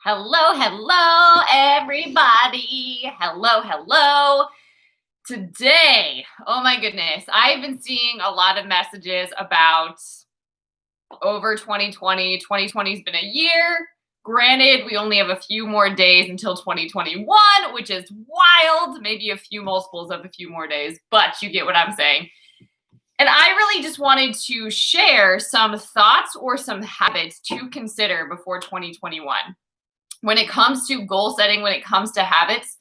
Hello, everybody. Hello. Today, oh my goodness, I've been seeing a lot of messages about over 2020. 2020 has been a year. Granted, we only have a few more days until 2021, which is wild. Maybe a few multiples of a few more days, but you get what I'm saying. And I really just wanted to share some thoughts or some habits to consider before 2021. When it comes to goal setting, when it comes to habits,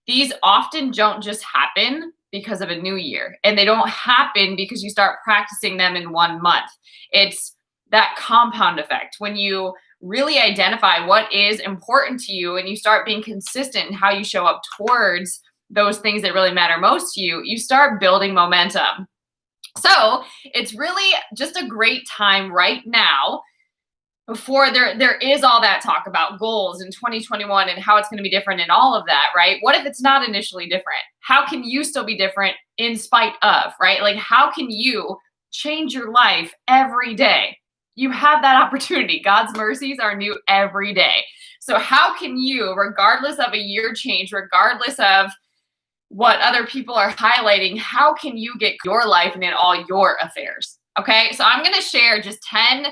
these often don't just happen because of a new year. And they don't happen because you start practicing them in 1 month. It's that compound effect. When you really identify what is important to you and you start being consistent in how you show up towards those things that really matter most to you, you start building momentum. So it's really just a great time right now, before there is all that talk about goals in 2021 and how it's going to be different and all of that, right? What if it's not initially different? How can you still be different in spite of, right? Like, how can you change your life every day? You have that opportunity. God's mercies are new every day. So how can you, regardless of a year change, regardless of what other people are highlighting, how can you get your life and in all your affairs? Okay, so I'm going to share just 10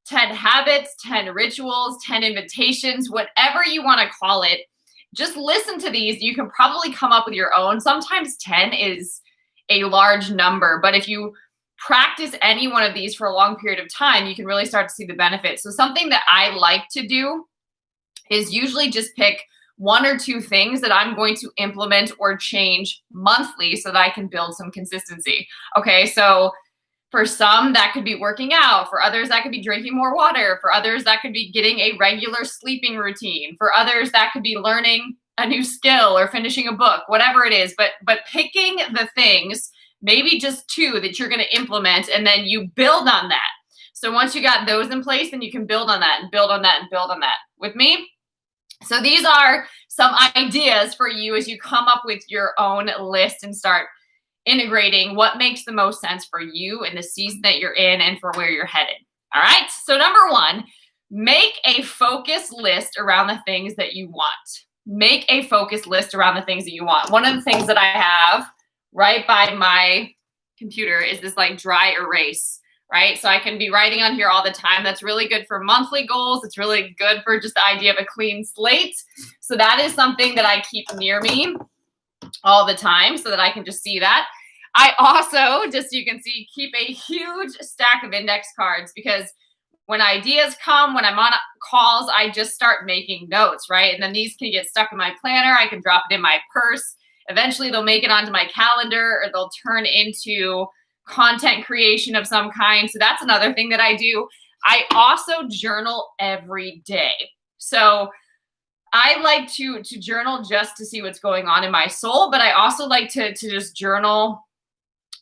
habits, 10 rituals, 10 invitations, whatever you want to call it. Just listen to these. You can probably come up with your own. Sometimes 10 is a large number, but if you practice any one of these for a long period of time, you can really start to see the benefits. So something that I like to do is usually just pick 1 or 2 things that I'm going to implement or change monthly so that I can build some consistency. Okay, so for some, that could be working out. For others, that could be drinking more water. For others, that could be getting a regular sleeping routine. For others, that could be learning a new skill or finishing a book, whatever it is. But picking the things, maybe just 2 that you're going to implement, and then you build on that. So once you got those in place, then you can build on that and build on that and build on that. With me? So these are some ideas for you as you come up with your own list and start integrating what makes the most sense for you in the season that you're in and for where you're headed. All right. So number 1, make a focus list around the things that you want. Make a focus list around the things that you want. One of the things that I have right by my computer is this like dry erase, right? So I can be writing on here all the time. That's really good for monthly goals. It's really good for just the idea of a clean slate. So that is something that I keep near me all the time so that I can just see that. I also, just so you can see, keep a huge stack of index cards, because when ideas come, when I'm on calls, I just start making notes, right? And then these can get stuck in my planner. I can drop it in my purse. Eventually they'll make it onto my calendar, or they'll turn into content creation of some kind. So that's another thing that I do. I also journal every day. So I like to journal just to see what's going on in my soul, but I also like to just journal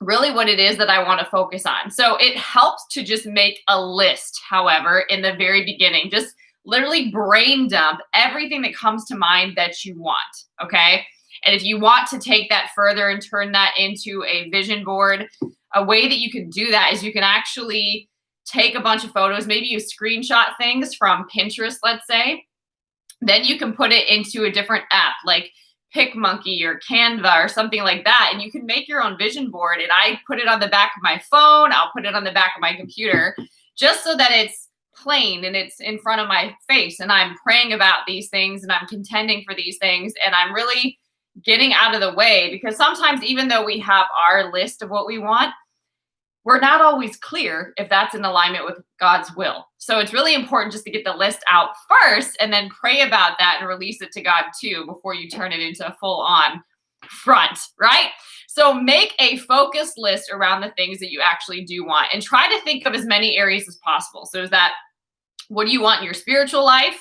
really what it is that I want to focus on. So it helps to just make a list, however, in the very beginning. Just literally brain dump everything that comes to mind that you want, okay? And if you want to take that further and turn that into a vision board, a way that you can do that is you can actually take a bunch of photos. Maybe you screenshot things from Pinterest, let's say. Then you can put it into a different app like PicMonkey or Canva or something like that. And you can make your own vision board. And I put it on the back of my phone. I'll put it on the back of my computer just so that it's plain and it's in front of my face. And I'm praying about these things and I'm contending for these things. And I'm really getting out of the way, because sometimes even though we have our list of what we want, we're not always clear if that's in alignment with God's will. So it's really important just to get the list out first and then pray about that and release it to God too before you turn it into a full-on front, right? So make a focus list around the things that you actually do want, and try to think of as many areas as possible. So is that, what do you want in your spiritual life?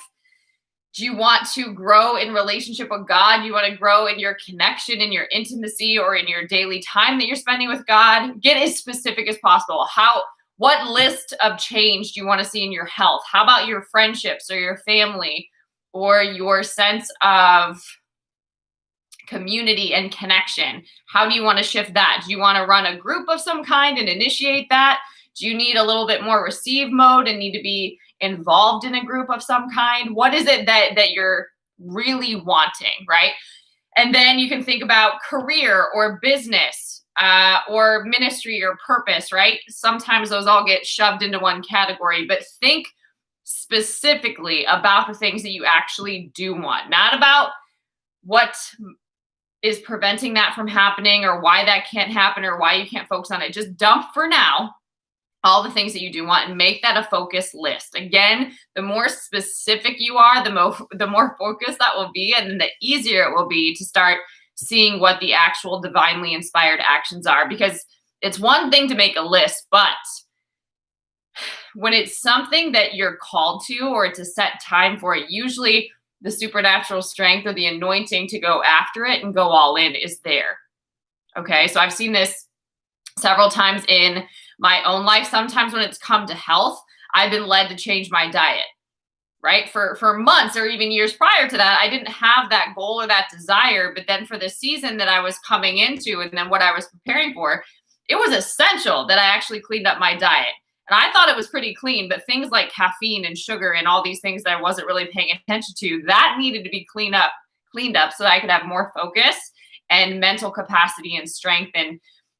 Do you want to grow in relationship with God? Do you want to grow in your connection, in your intimacy, or in your daily time that you're spending with God? Get as specific as possible. What list of change do you want to see in your health? How about your friendships or your family or your sense of community and connection? How do you want to shift that? Do you want to run a group of some kind and initiate that? Do you need a little bit more receive mode and need to be involved in a group of some kind? What is it that you're really wanting, right? And then you can think about career or business or ministry or purpose, right? Sometimes those all get shoved into one category, but think specifically about the things that you actually do want, not about what is preventing that from happening or why that can't happen or why you can't focus on it. Just dump for now all the things that you do want and make that a focus list. Again, the more specific you are, the more focused that will be, and the easier it will be to start seeing what the actual divinely inspired actions are. Because it's one thing to make a list, but when it's something that you're called to or it's a set time for it, usually the supernatural strength or the anointing to go after it and go all in is there. Okay, so I've seen this several times in my own life. Sometimes when it's come to health, I've been led to change my diet, right? For months or even years prior to that, I didn't have that goal or that desire. But then for the season that I was coming into and then what I was preparing for, it was essential that I actually cleaned up my diet. And I thought it was pretty clean, but things like caffeine and sugar and all these things that I wasn't really paying attention to, that needed to be cleaned up so that I could have more focus and mental capacity and strength and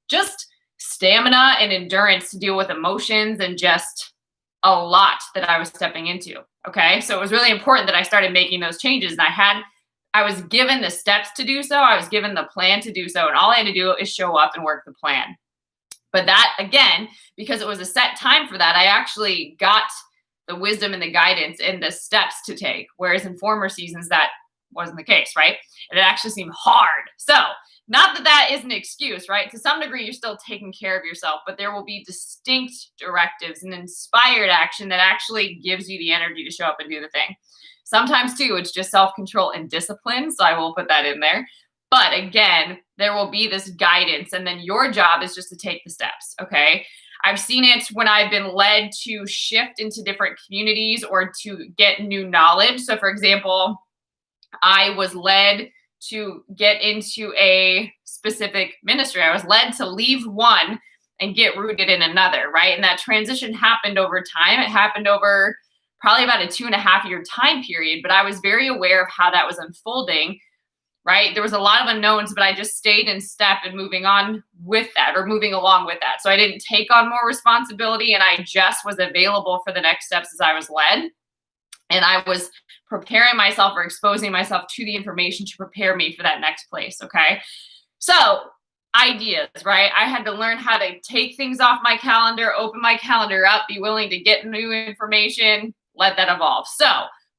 just stamina and endurance to deal with emotions and just a lot that I was stepping into. Okay. So it was really important that I started making those changes, and I was given the steps to do so. I was given the plan to do so. And all I had to do is show up and work the plan. But that, again, because it was a set time for that, I actually got the wisdom and the guidance and the steps to take. Whereas in former seasons, that wasn't the case, right? And it actually seemed hard. So not that that is an excuse, right? To some degree, you're still taking care of yourself, but there will be distinct directives and inspired action that actually gives you the energy to show up and do the thing. Sometimes too, it's just self-control and discipline. So I will put that in there. But again, there will be this guidance, and then your job is just to take the steps, okay? I've seen it when I've been led to shift into different communities or to get new knowledge. So for example, I was led to get into a specific ministry. I was led to leave one and get rooted in another, right? And that transition happened over time. It happened over probably about a 2.5-year time period, but I was very aware of how that was unfolding, right? There was a lot of unknowns, but I just stayed in step and moving on with that or moving along with that. So I didn't take on more responsibility, and I just was available for the next steps as I was led. And I was preparing myself or exposing myself to the information to prepare me for that next place, okay? So ideas, right? I had to learn how to take things off my calendar, open my calendar up, be willing to get new information, let that evolve. So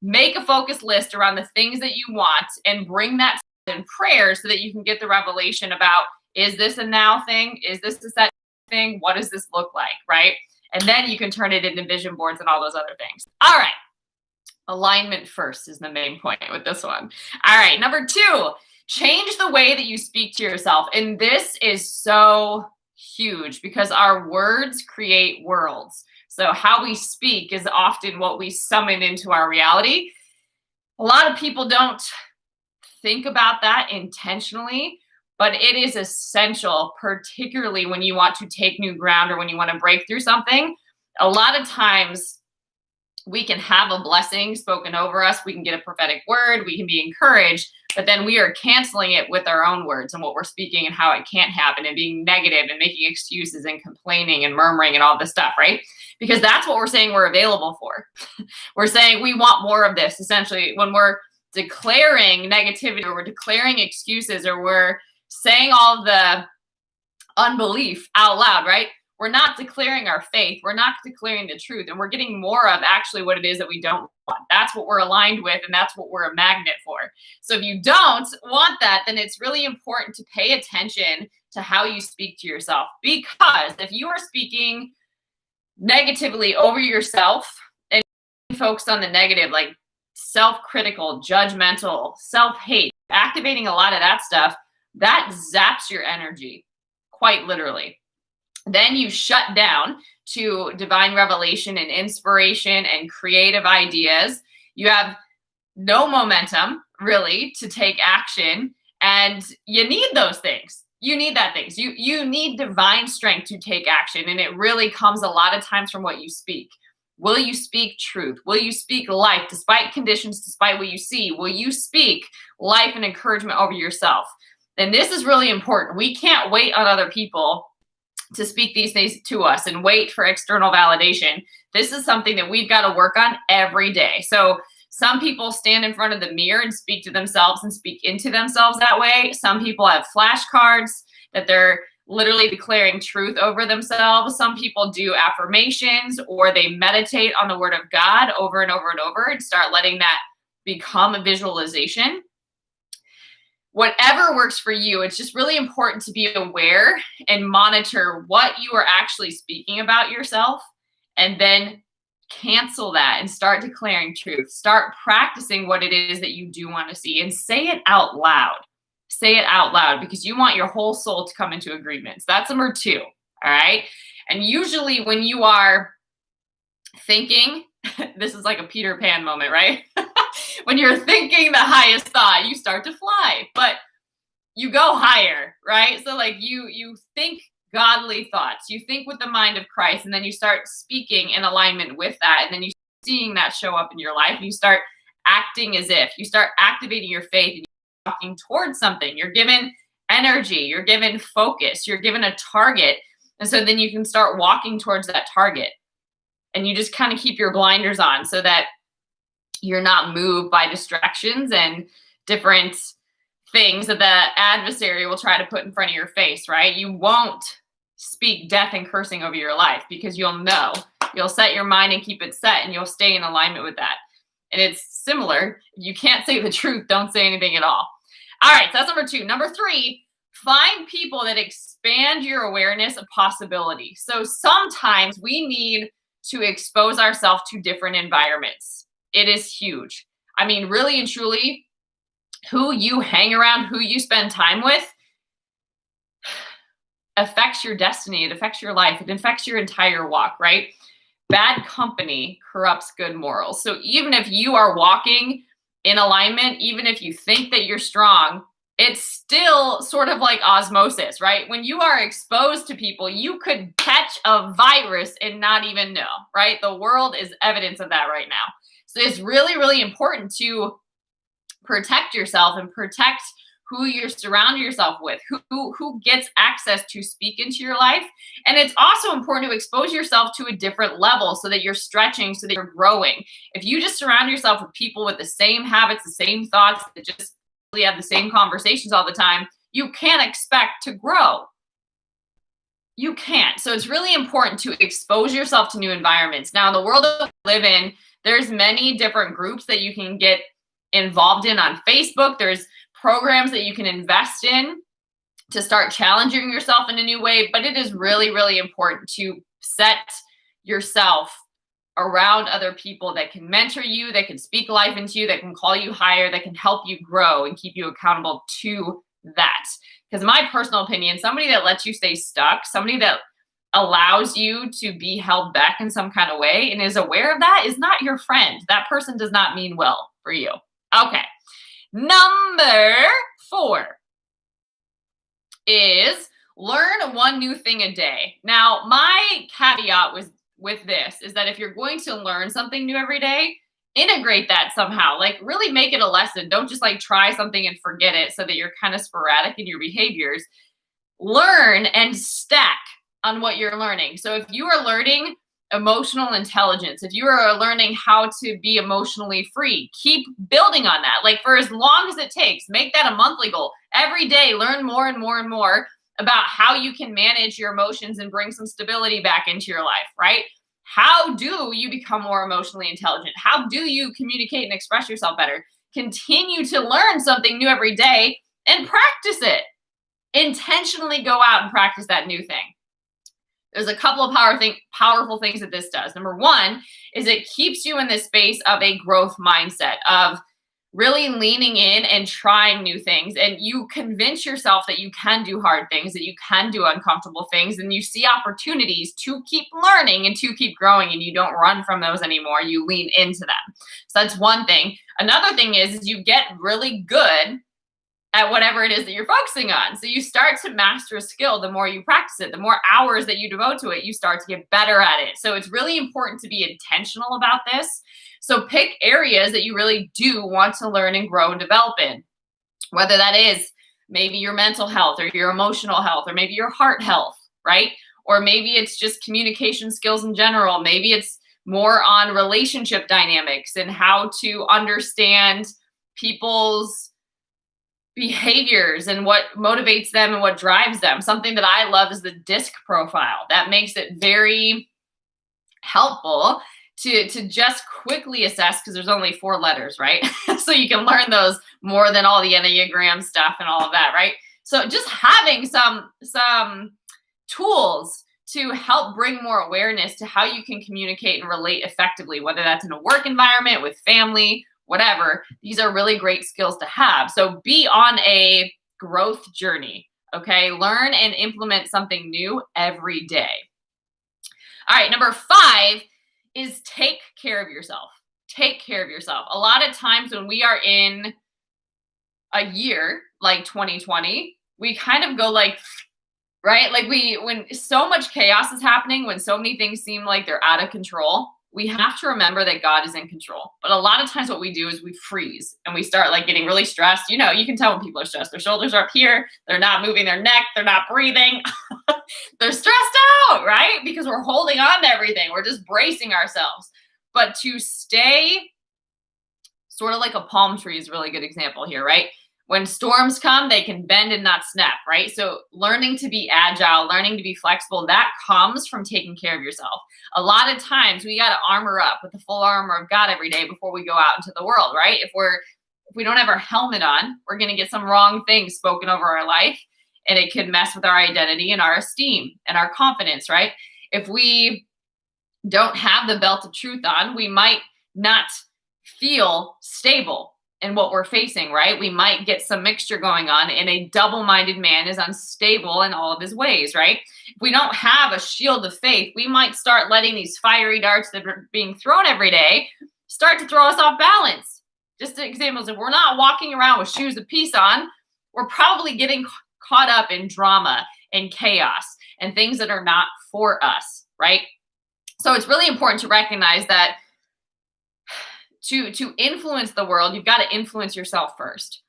make a focus list around the things that you want and bring that in prayer so that you can get the revelation about, is this a now thing? Is this a set thing? What does this look like, right? And then you can turn it into vision boards and all those other things. All right. Alignment first is the main point with this one. All right. Number 2, change the way that you speak to yourself. And this is so huge because our words create worlds. So how we speak is often what we summon into our reality. A lot of people don't think about that intentionally, but it is essential, particularly when you want to take new ground or when you want to break through something. A lot of times we can have a blessing spoken over us. We can get a prophetic word. We can be encouraged, but then we are canceling it with our own words and what we're speaking and how it can't happen and being negative and making excuses and complaining and murmuring and all this stuff, right? Because that's what we're saying we're available for. We're saying we want more of this. Essentially, when we're declaring negativity or we're declaring excuses or we're saying all the unbelief out loud, right? We're not declaring our faith. We're not declaring the truth. And we're getting more of actually what it is that we don't want. That's what we're aligned with. And that's what we're a magnet for. So if you don't want that, then it's really important to pay attention to how you speak to yourself. Because if you are speaking negatively over yourself and focused on the negative, like self-critical, judgmental, self-hate, activating a lot of that stuff, that zaps your energy, quite literally. Then you shut down to divine revelation and inspiration and creative ideas. You have no momentum, really, to take action. And you need those things. You need that things. You need divine strength to take action. And it really comes a lot of times from what you speak. Will you speak truth? Will you speak life despite conditions, despite what you see? Will you speak life and encouragement over yourself? And this is really important. We can't wait on other people to speak these things to us and wait for external validation. This is something that we've got to work on every day. So some people stand in front of the mirror and speak to themselves and speak into themselves that way. Some people have flashcards that they're literally declaring truth over themselves. Some people do affirmations, or they meditate on the word of God over and over and over and start letting that become a visualization. Whatever works for you, it's just really important to be aware and monitor what you are actually speaking about yourself, and then cancel that and start declaring truth. Start practicing what it is that you do want to see, and say it out loud. Say it out loud, because you want your whole soul to come into agreement. So that's number 2. All right. And usually when you are thinking, this is like a Peter Pan moment, right? When you're thinking the highest thought, you start to fly, but you go higher, right? So like you think godly thoughts, you think with the mind of Christ, and then you start speaking in alignment with that. And then you seeing that show up in your life, and you start acting as if you start activating your faith, and walking towards something. You're given energy, you're given focus, you're given a target. And so then you can start walking towards that target, and you just kind of keep your blinders on so that you're not moved by distractions and different things that the adversary will try to put in front of your face, right? You won't speak death and cursing over your life, because you'll know, you'll set your mind and keep it set, and you'll stay in alignment with that. And it's similar. You can't say the truth, don't say anything at all. All right, so that's number 2. Number 3, find people that expand your awareness of possibility. So sometimes we need to expose ourselves to different environments. It is huge. I mean, really and truly, who you hang around, who you spend time with, affects your destiny. It affects your life. It affects your entire walk, right? Bad company corrupts good morals. So even if you are walking in alignment, even if you think that you're strong, it's still sort of like osmosis, right? When you are exposed to people, you could catch a virus and not even know, right? The world is evidence of that right now. So it's really, really important to protect yourself and protect who you surround yourself with, who gets access to speak into your life. And it's also important to expose yourself to a different level so that you're stretching, so that you're growing. If you just surround yourself with people with the same habits, the same thoughts, that just really have the same conversations all the time, you can't expect to grow. You can't. So it's really important to expose yourself to new environments. Now, in the world that we live in, there's many different groups that you can get involved in on Facebook. There's programs that you can invest in to start challenging yourself in a new way. But it is really, really important to set yourself around other people that can mentor you, that can speak life into you, that can call you higher, that can help you grow and keep you accountable to that. Because my personal opinion, somebody that lets you stay stuck, somebody that allows you to be held back in some kind of way and is aware of that, is not your friend. That person does not mean well for you. Okay. Number 4 is learn one new thing a day. Now, my caveat with this is that if you're going to learn something new every day, integrate that somehow. Like, really make it a lesson. Don't just like try something and forget it so that you're kind of sporadic in your behaviors. Learn and stack on what you're learning. So if you are learning emotional intelligence, if you are learning how to be emotionally free, keep building on that. Like, for as long as it takes, make that a monthly goal. Every day, learn more and more and more about how you can manage your emotions and bring some stability back into your life, right? How do you become more emotionally intelligent? How do you communicate and express yourself better? Continue to learn something new every day and practice it. Intentionally go out and practice that new thing. There's a couple of powerful things that this does. Number 1 is it keeps you in this space of a growth mindset, of really leaning in and trying new things. And you convince yourself that you can do hard things, that you can do uncomfortable things, and you see opportunities to keep learning and to keep growing, and you don't run from those anymore. You lean into them. So that's one thing. Another thing is you get really good at whatever it is that you're focusing on. So you start to master a skill. The more you practice it, the more hours that you devote to it, you start to get better at it. So it's really important to be intentional about this. So pick areas that you really do want to learn and grow and develop in, whether that is maybe your mental health or your emotional health or maybe your heart health, right? Or maybe it's just communication skills in general. Maybe it's more on relationship dynamics and how to understand people's behaviors and what motivates them and what drives them. Something that I love is the DISC profile. That makes it very helpful to just quickly assess, because there's only 4 letters, right? So you can learn those more than all the Enneagram stuff and all of that, right? So just having some tools to help bring more awareness to how you can communicate and relate effectively, whether that's in a work environment, with family, whatever. These are really great skills to have. So be on a growth journey, okay? Learn and implement something new every day. All right, number 5 is take care of yourself. Take care of yourself. A lot of times when we are in a year like 2020, we kind of go like, right? Like when so much chaos is happening, when so many things seem like they're out of control, we have to remember that God is in control. But a lot of times what we do is we freeze and we start like getting really stressed. You know, you can tell when people are stressed. Their shoulders are up here. They're not moving their neck. They're not breathing. They're stressed out, right? Because we're holding on to everything. We're just bracing ourselves. But to stay sort of like a palm tree is a really good example here, right? When storms come, they can bend and not snap, right? So learning to be agile, learning to be flexible, that comes from taking care of yourself. A lot of times we got to armor up with the full armor of God every day before we go out into the world, right? If we don't have our helmet on, we're going to get some wrong things spoken over our life, and it could mess with our identity and our esteem and our confidence, right? If we don't have the belt of truth on, we might not feel stable in what we're facing, right? We might get some mixture going on, and a double-minded man is unstable in all of his ways, right? If we don't have a shield of faith, we might start letting these fiery darts that are being thrown every day start to throw us off balance. Just examples, if we're not walking around with shoes of peace on, we're probably getting caught up in drama and chaos and things that are not for us, right? So it's really important to recognize that to influence the world, you've got to influence yourself first.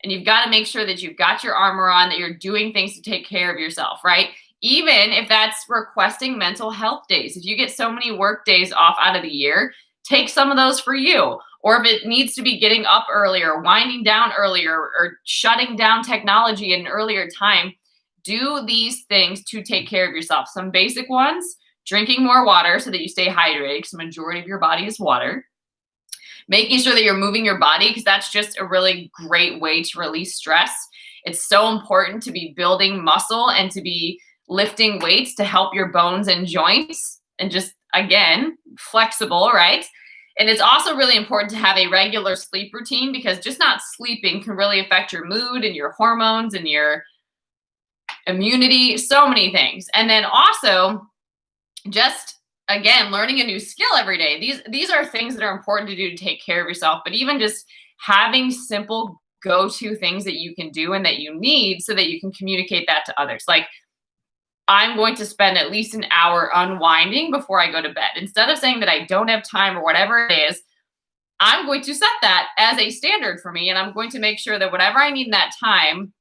And you've got to make sure that you've got your armor on, that you're doing things to take care of yourself, right? Even if that's requesting mental health days. If you get so many work days off out of the year, take some of those for you. Or if it needs to be getting up earlier, winding down earlier, or shutting down technology at an earlier time, do these things to take care of yourself. Some basic ones: drinking more water so that you stay hydrated, because the majority of your body is water. Making sure that you're moving your body, because that's just a really great way to release stress. It's so important to be building muscle and to be lifting weights to help your bones and joints and just, again, flexible, right? And it's also really important to have a regular sleep routine, because just not sleeping can really affect your mood and your hormones and your immunity, so many things. And then also just, again, learning a new skill every day. These are things that are important to do to take care of yourself, but even just having simple go-to things that you can do and that you need so that you can communicate that to others. Like, I'm going to spend at least an hour unwinding before I go to bed. Instead of saying that I don't have time or whatever it is, I'm going to set that as a standard for me, and I'm going to make sure that whatever I need in that time,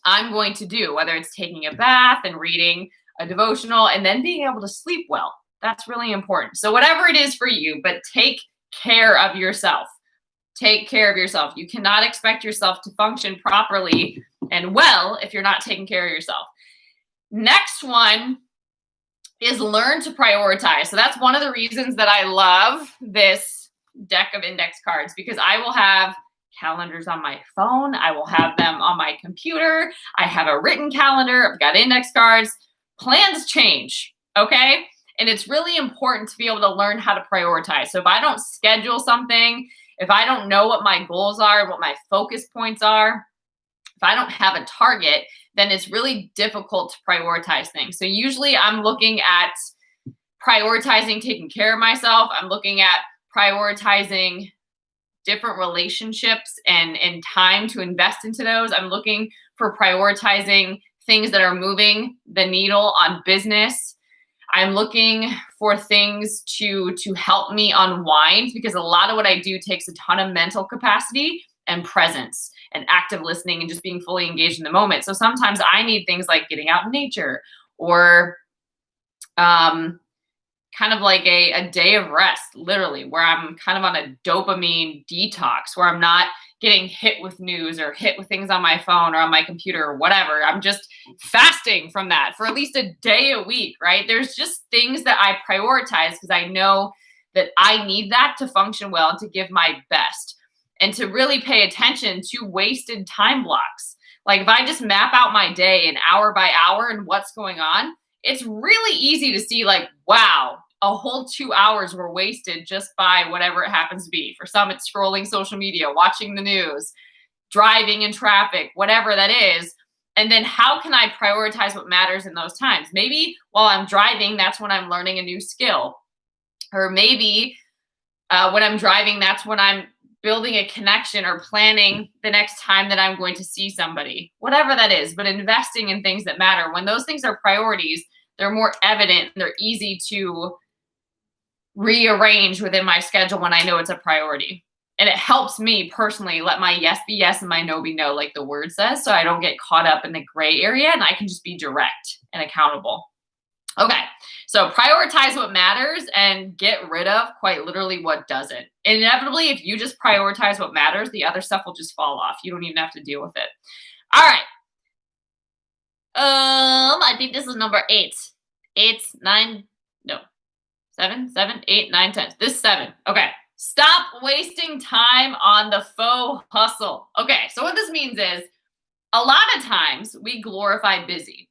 I'm going to do, whether it's taking a bath and reading a devotional and then being able to sleep well. That's really important. So whatever it is for you, but take care of yourself. Take care of yourself. You cannot expect yourself to function properly and well if you're not taking care of yourself. Next one is learn to prioritize. So that's one of the reasons that I love this deck of index cards, because I will have calendars on my phone. I will have them on my computer. I have a written calendar. I've got index cards. Plans change, okay? And it's really important to be able to learn how to prioritize. So if I don't schedule something, if I don't know what my goals are, what my focus points are, if I don't have a target, then it's really difficult to prioritize things. So usually I'm looking at prioritizing taking care of myself. I'm looking at prioritizing different relationships and time to invest into those. I'm looking for prioritizing things that are moving the needle on business. I'm looking for things to help me unwind, because a lot of what I do takes a ton of mental capacity and presence and active listening and just being fully engaged in the moment. So sometimes I need things like getting out in nature, or kind of like a day of rest, literally, where I'm kind of on a dopamine detox, where I'm not getting hit with news or hit with things on my phone or on my computer or whatever. I'm just fasting from that for at least a day a week, right? There's just things that I prioritize because I know that I need that to function well and to give my best, and to really pay attention to wasted time blocks. Like if I just map out my day and hour by hour and what's going on, it's really easy to see like, wow, a whole 2 hours were wasted just by whatever it happens to be. For some, it's scrolling social media, watching the news, driving in traffic, whatever that is. And then how can I prioritize what matters in those times? Maybe while I'm driving, that's when I'm learning a new skill. Or maybe when I'm driving, that's when I'm building a connection or planning the next time that I'm going to see somebody, whatever that is. But investing in things that matter. When those things are priorities, they're more evident and they're easy to rearrange within my schedule when I know it's a priority. And it helps me personally let my yes be yes and my no be no, like the word says, so I don't get caught up in the gray area and I can just be direct and accountable. Okay, so prioritize what matters and get rid of quite literally what doesn't. Inevitably, if you just prioritize what matters, the other stuff will just fall off. You don't even have to deal with it. All right. I think this is number 8. 8, 9, no. 7, 8, 9, 10. This is 7. Okay. Stop wasting time on the faux hustle. Okay. So what this means is a lot of times we glorify busy.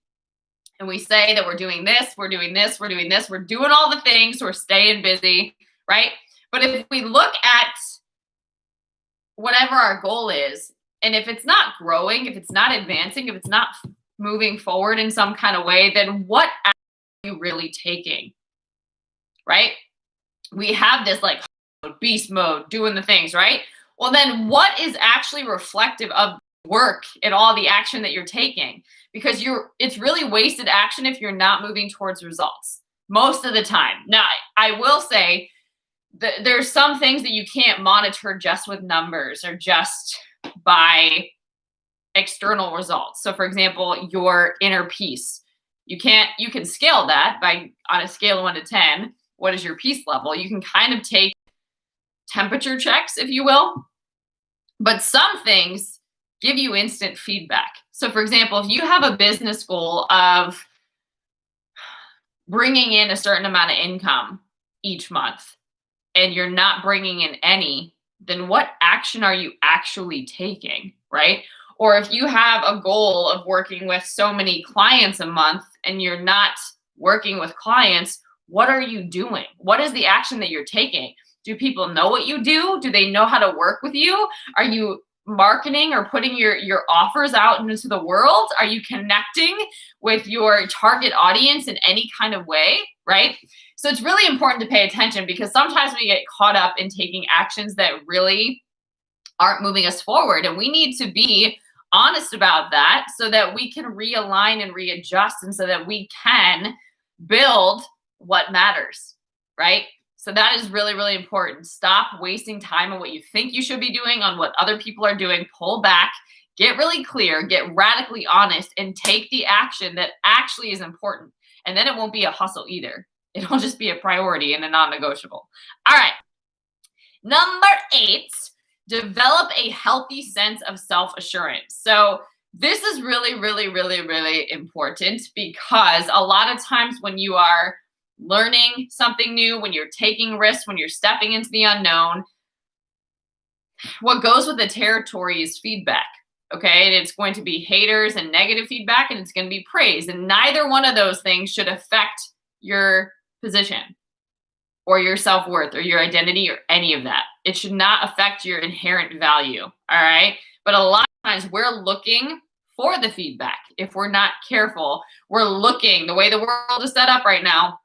And we say that we're doing this, we're doing this, we're doing this, we're doing all the things, we're staying busy, right? But if we look at whatever our goal is, and if it's not growing, if it's not advancing, if it's not moving forward in some kind of way, then what action are you really taking, right? We have this like beast mode, doing the things, right? Well, then what is actually reflective of work and all the action that you're taking? Because it's really wasted action if you're not moving towards results most of the time. Now, I will say that there's some things that you can't monitor just with numbers or just by external results. So for example, your inner peace, you can scale that by, on a scale of 1 to 10, what is your peace level? You can kind of take temperature checks, if you will, but some things give you instant feedback. So for example, if you have a business goal of bringing in a certain amount of income each month and you're not bringing in any, then what action are you actually taking, right? Or if you have a goal of working with so many clients a month and you're not working with clients, what are you doing? What is the action that you're taking? Do people know what you do? Do they know how to work with you? Are you marketing or putting your offers out into the world? Are you connecting with your target audience in any kind of way, right? So it's really important to pay attention, because sometimes we get caught up in taking actions that really aren't moving us forward. And we need to be honest about that so that we can realign and readjust, and so that we can build what matters, right? So that is really, really important. Stop wasting time on what you think you should be doing, on what other people are doing. Pull back, get really clear, get radically honest, and take the action that actually is important. And then it won't be a hustle either. It'll just be a priority and a non-negotiable. All right. Number 8, develop a healthy sense of self-assurance. So this is really, really, really, really important, because a lot of times when you are learning something new, when you're taking risks, when you're stepping into the unknown, what goes with the territory is feedback. Okay. And it's going to be haters and negative feedback, and it's going to be praise. And neither one of those things should affect your position or your self-worth or your identity or any of that. It should not affect your inherent value. All right. But a lot of times we're looking for the feedback. If we're not careful, we're looking, the way the world is set up right now,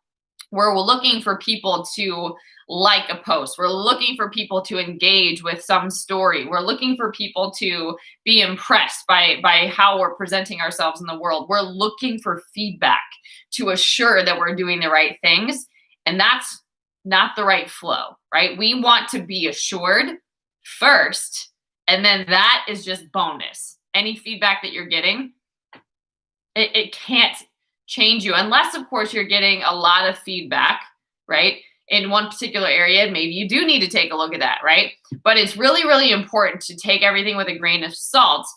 We're looking for people to like a post. We're looking for people to engage with some story. We're looking for people to be impressed by how we're presenting ourselves in the world. We're looking for feedback to assure that we're doing the right things. And that's not the right flow, right? We want to be assured first, and then that is just bonus. Any feedback that you're getting, it can't change you unless, of course, you're getting a lot of feedback, right? In one particular area, maybe you do need to take a look at that, right? But it's really, really important to take everything with a grain of salt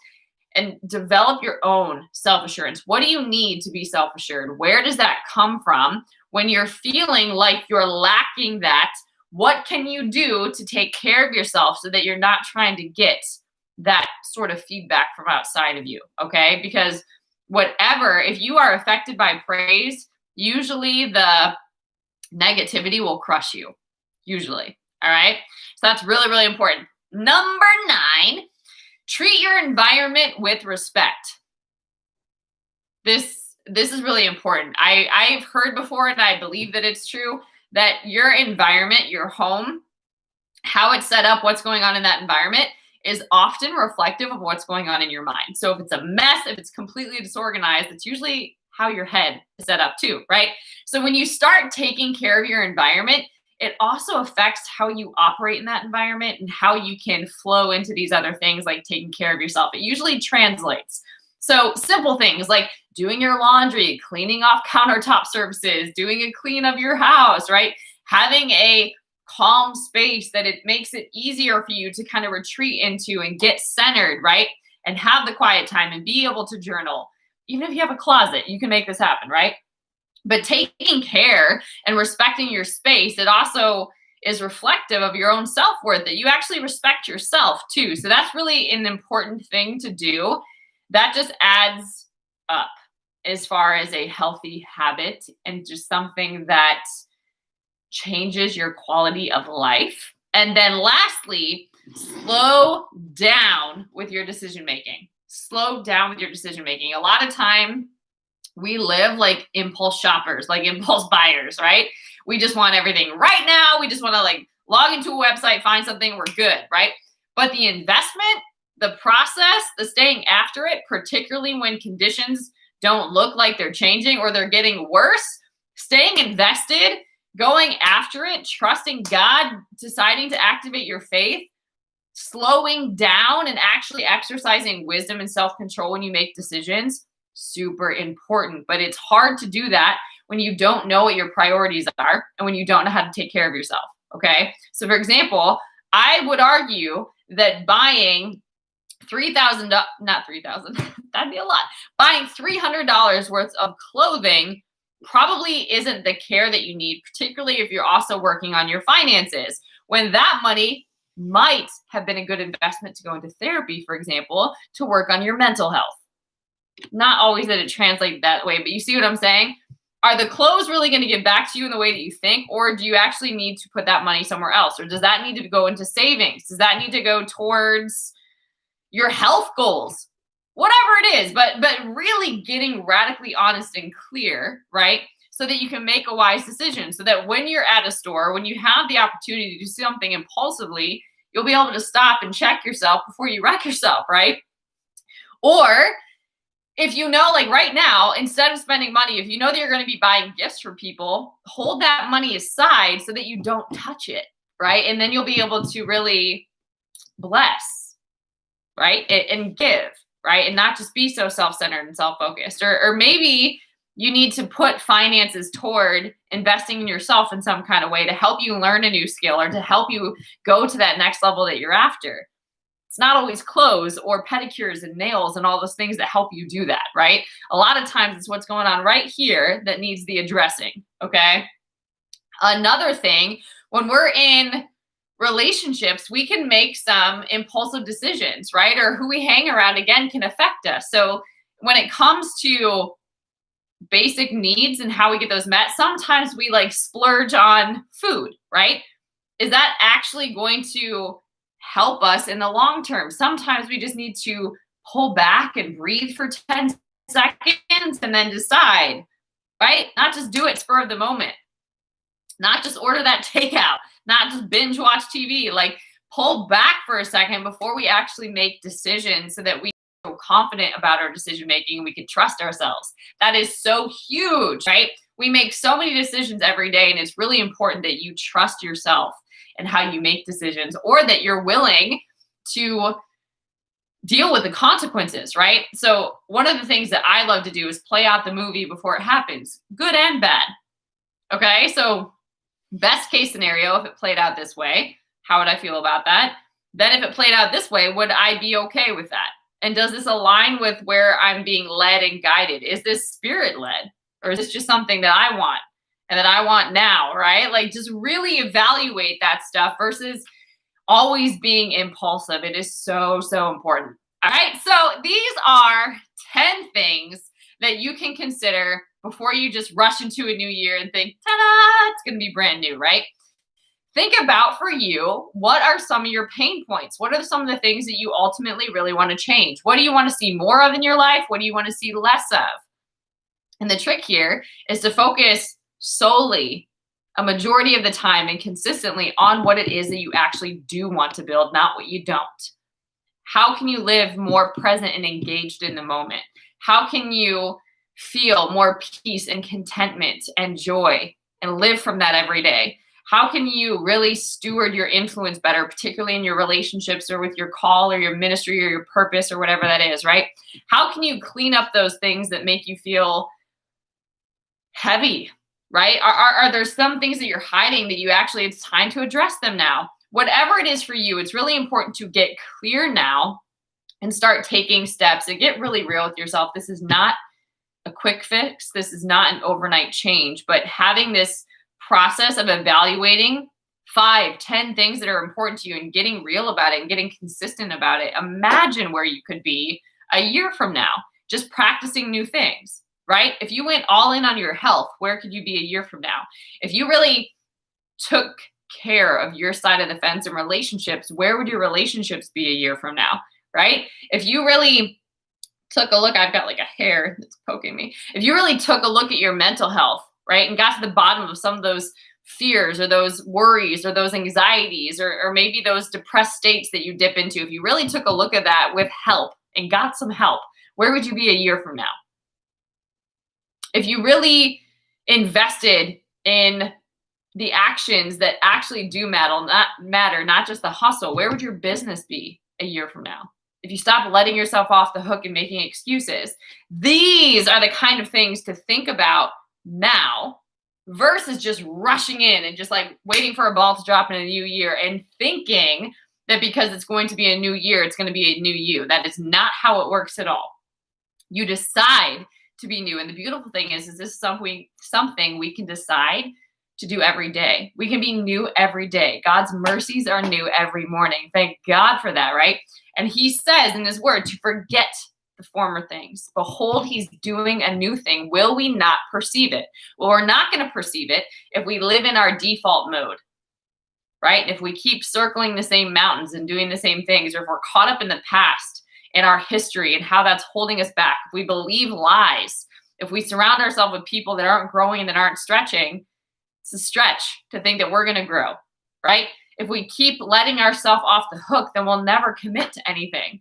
and develop your own self-assurance. What do you need to be self-assured? Where does that come from? When you're feeling like you're lacking that, what can you do to take care of yourself so that you're not trying to get that sort of feedback from outside of you, okay? Because whatever, if you are affected by praise, usually the negativity will crush you, usually, all right? So that's really, really important. Number 9, treat your environment with respect. This is really important. I've heard before, and I believe that it's true, that your environment, your home, how it's set up, what's going on in that environment is often reflective of what's going on in your mind. So if it's a mess, if it's completely disorganized, it's usually how your head is set up too, right? So when you start taking care of your environment, it also affects how you operate in that environment and how you can flow into these other things like taking care of yourself. It usually translates. So simple things like doing your laundry, cleaning off countertop surfaces, doing a clean of your house, right? Having a calm space that it makes it easier for you to kind of retreat into and get centered, right? And have the quiet time and be able to journal. Even if you have a closet, you can make this happen, right? But taking care and respecting your space, it also is reflective of your own self-worth, that you actually respect yourself too. So that's really an important thing to do. That just adds up as far as a healthy habit and just something that changes your quality of life. And then lastly, slow down with your decision making. Slow down with your decision making. A lot of time we live like impulse shoppers, like impulse buyers, right? We just want everything right now. We just want to like log into a website, find something, we're good, right? But the investment, the process, the staying after it, particularly when conditions don't look like they're changing or they're getting worse, staying invested, going after it, trusting God, deciding to activate your faith, slowing down and actually exercising wisdom and self-control when you make decisions, super important. But it's hard to do that when you don't know what your priorities are and when you don't know how to take care of yourself, okay? So for example, I would argue that buying $3,000, not $3,000, that'd be a lot. Buying $300 worth of clothing probably isn't the care that you need, particularly if you're also working on your finances. When that money might have been a good investment to go into therapy, for example, to work on your mental health. Not always that it translates that way, but you see what I'm saying? Are the clothes really going to get back to you in the way that you think, or do you actually need to put that money somewhere else? Or does that need to go into savings? Does that need to go towards your health goals? Whatever it is, but really getting radically honest and clear, right? So that you can make a wise decision, so that when you're at a store, when you have the opportunity to do something impulsively, you'll be able to stop and check yourself before you wreck yourself, right? Or if you know, like right now, instead of spending money, if you know that you're going to be buying gifts for people, hold that money aside so that you don't touch it, right? And then you'll be able to really bless, right? And give. Right? And not just be so self-centered and self-focused. Or maybe you need to put finances toward investing in yourself in some kind of way to help you learn a new skill or to help you go to that next level that you're after. It's not always clothes or pedicures and nails and all those things that help you do that, right? A lot of times it's what's going on right here that needs the addressing, okay? Another thing, when we're in relationships, we can make some impulsive decisions, right? Or who we hang around, again, can affect us. So when it comes to basic needs and how we get those met, sometimes we like splurge on food, right? Is that actually going to help us in the long term? Sometimes we just need to pull back and breathe for 10 seconds and then decide, right? Not just do it spur of the moment. not just order that takeout, not just binge watch TV. Like, pull back for a second before we actually make decisions so that we feel confident about our decision making and we can trust ourselves. That is so huge, right? We make so many decisions every day, and it's really important that you trust yourself and how you make decisions, or that you're willing to deal with the consequences, right? So one of the things that I love to do is play out the movie before it happens, good and bad. Okay, so best case scenario, if it played out this way, how would I feel about that? Then if it played out this way, would I be okay with that? And does this align with where I'm being led and guided? Is this spirit led? Or is this just something that I want and that I want now, right? Like, just really evaluate that stuff versus always being impulsive. It is so, so important. All right, so these are 10 things that you can consider before you just rush into a new year and think, ta-da, it's going to be brand new, right? Think about, for you, what are some of your pain points? What are some of the things that you ultimately really want to change? What do you want to see more of in your life? What do you want to see less of? And the trick here is to focus solely, a majority of the time and consistently, on what it is that you actually do want to build, not what you don't. How can you live more present and engaged in the moment? How can you feel more peace and contentment and joy and live from that every day? How can you really steward your influence better, particularly in your relationships or with your call or your ministry or your purpose or whatever that is, right? How can you clean up those things that make you feel heavy, right? Are there some things that you're hiding that you actually, it's time to address them now? Whatever it is for you, it's really important to get clear now and start taking steps and get really real with yourself. This is not a quick fix. This is not an overnight change, but having this process of evaluating 5, 10 things that are important to you and getting real about it and getting consistent about it. Imagine where you could be a year from now, just practicing new things, right? If you went all in on your health, where could you be a year from now? If you really took care of your side of the fence in relationships, where would your relationships be a year from now, right? If you really took a look, I've got like a hair that's poking me. If you really took a look at your mental health, right, and got to the bottom of some of those fears or those worries or those anxieties or maybe those depressed states that you dip into, if you really took a look at that with help and got some help, where would you be a year from now? If you really invested in the actions that actually do matter, not just the hustle, where would your business be a year from now? If you stop letting yourself off the hook and making excuses, these are the kind of things to think about now versus just rushing in and just like waiting for a ball to drop in a new year and thinking that because it's going to be a new year, it's going to be a new you. That is not how it works at all. You decide to be new. And the beautiful thing is this is something we can decide to do every day. We can be new every day. God's mercies are new every morning. Thank God for that, right? And he says in his word to forget the former things. Behold, he's doing a new thing. Will we not perceive it? Well, we're not going to perceive it if we live in our default mode, right? If we keep circling the same mountains and doing the same things, or if we're caught up in the past and our history and how that's holding us back, if we believe lies, if we surround ourselves with people that aren't growing and that aren't stretching, it's a stretch to think that we're going to grow, right? If we keep letting ourselves off the hook, then we'll never commit to anything.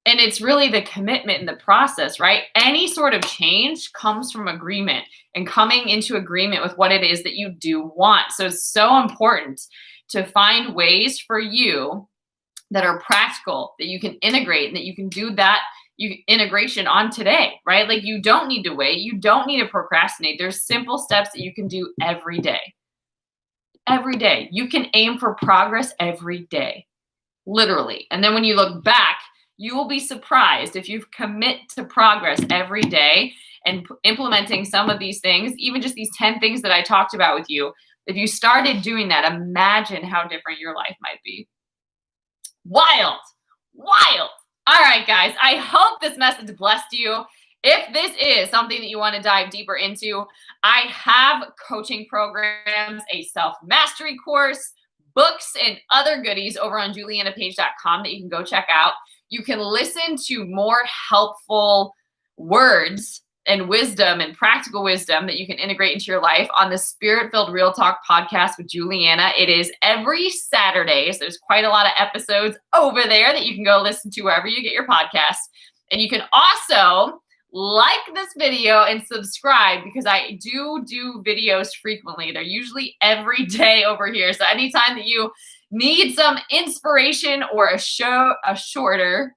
And it's really the commitment in the process, right? Any sort of change comes from agreement and coming into agreement with what it is that you do want. So it's so important to find ways for you that are practical, that you can integrate, and that you can do that integration on today, right? Like, you don't need to wait. You don't need to procrastinate. There's simple steps that you can do every day. Every day. You can aim for progress every day, literally. And then when you look back, you will be surprised if you commit to progress every day and implementing some of these things, even just these 10 things that I talked about with you. If you started doing that, imagine how different your life might be. Wild, wild. All right, guys, I hope this message blessed you. If this is something that you want to dive deeper into, I have coaching programs, a self-mastery course, books, and other goodies over on julianapage.com that you can go check out. You can listen to more helpful words and wisdom and practical wisdom that you can integrate into your life on the Spirit-Filled Real Talk podcast with Juliana. It is every Saturday. So there's quite a lot of episodes over there that you can go listen to wherever you get your podcasts. And you can also like this video and subscribe, because I do videos frequently. They're usually every day over here. So anytime that you need some inspiration or a shorter